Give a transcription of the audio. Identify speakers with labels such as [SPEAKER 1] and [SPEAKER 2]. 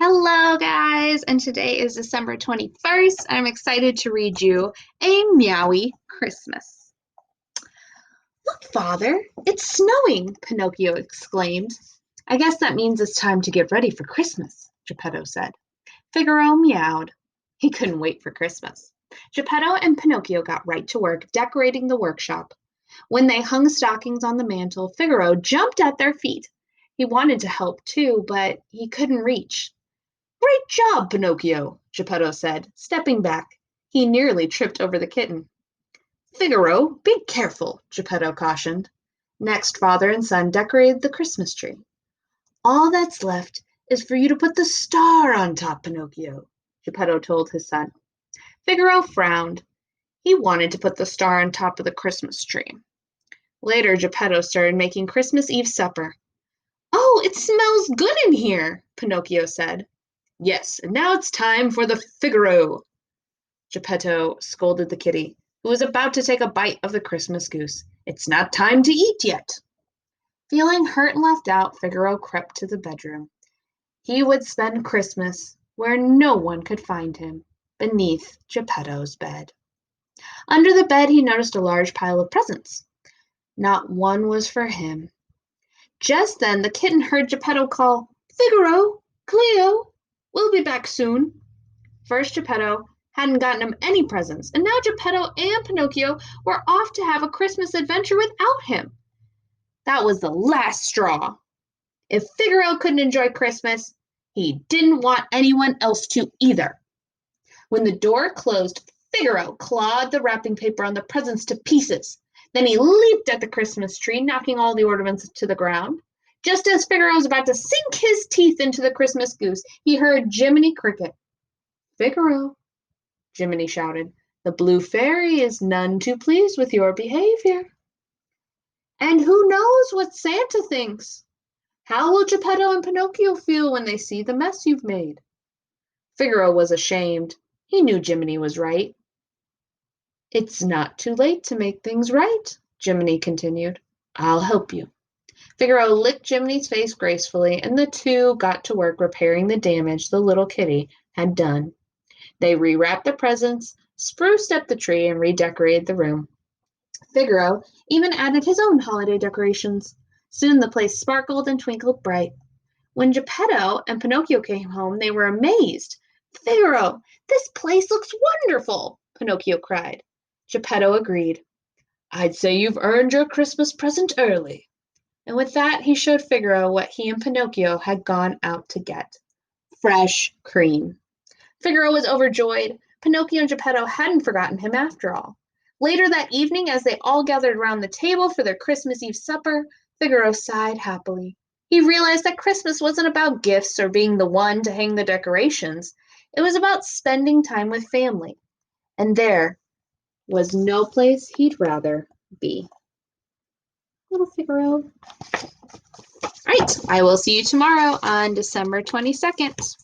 [SPEAKER 1] Hello, guys, and today is December 21st. I'm excited to read you A Meowie Christmas. Look, Father, it's snowing, Pinocchio exclaimed. I guess that means it's time to get ready for Christmas, Geppetto said. Figaro meowed. He couldn't wait for Christmas. Geppetto and Pinocchio got right to work decorating the workshop. When they hung stockings on the mantel, Figaro jumped at their feet. He wanted to help too, but he couldn't reach. Great job, Pinocchio, Geppetto said, stepping back. He nearly tripped over the kitten. Figaro, be careful, Geppetto cautioned. Next, father and son decorated the Christmas tree. All that's left is for you to put the star on top, Pinocchio, Geppetto told his son. Figaro frowned. He wanted to put the star on top of the Christmas tree. Later, Geppetto started making Christmas Eve supper. Oh, it smells good in here, Pinocchio said. Yes, and now it's time for the Figaro, Geppetto scolded the kitty, who was about to take a bite of the Christmas goose. It's not time to eat yet. Feeling hurt and left out, Figaro crept to the bedroom. He would spend Christmas where no one could find him, beneath Geppetto's bed. Under the bed, he noticed a large pile of presents. Not one was for him. Just then, the kitten heard Geppetto call, Figaro, Cleo, we'll be back soon. First, Geppetto hadn't gotten him any presents, and now Geppetto and Pinocchio were off to have a Christmas adventure without him. That was the last straw. If Figaro couldn't enjoy Christmas, he didn't want anyone else to either. When the door closed, Figaro clawed the wrapping paper on the presents to pieces. Then he leaped at the Christmas tree, knocking all the ornaments to the ground. Just as Figaro was about to sink his teeth into the Christmas goose, he heard Jiminy Cricket. Figaro, Jiminy shouted, the blue fairy is none too pleased with your behavior. And who knows what Santa thinks? How will Geppetto and Pinocchio feel when they see the mess you've made? Figaro was ashamed. He knew Jiminy was right. It's not too late to make things right, Jiminy continued. I'll help you. Figaro licked Jiminy's face gracefully, and the two got to work repairing the damage the little kitty had done. They rewrapped the presents, spruced up the tree, and redecorated the room. Figaro even added his own holiday decorations. Soon the place sparkled and twinkled bright. When Geppetto and Pinocchio came home, they were amazed. Figaro, this place looks wonderful, Pinocchio cried. Geppetto agreed. I'd say you've earned your Christmas present early. And with that, he showed Figaro what he and Pinocchio had gone out to get. Fresh cream. Figaro was overjoyed. Pinocchio and Geppetto hadn't forgotten him after all. Later that evening, as they all gathered around the table for their Christmas Eve supper, Figaro sighed happily. He realized that Christmas wasn't about gifts or being the one to hang the decorations. It was about spending time with family. And there was no place he'd rather be. Little Figaro. All right, I will see you tomorrow on December 22nd.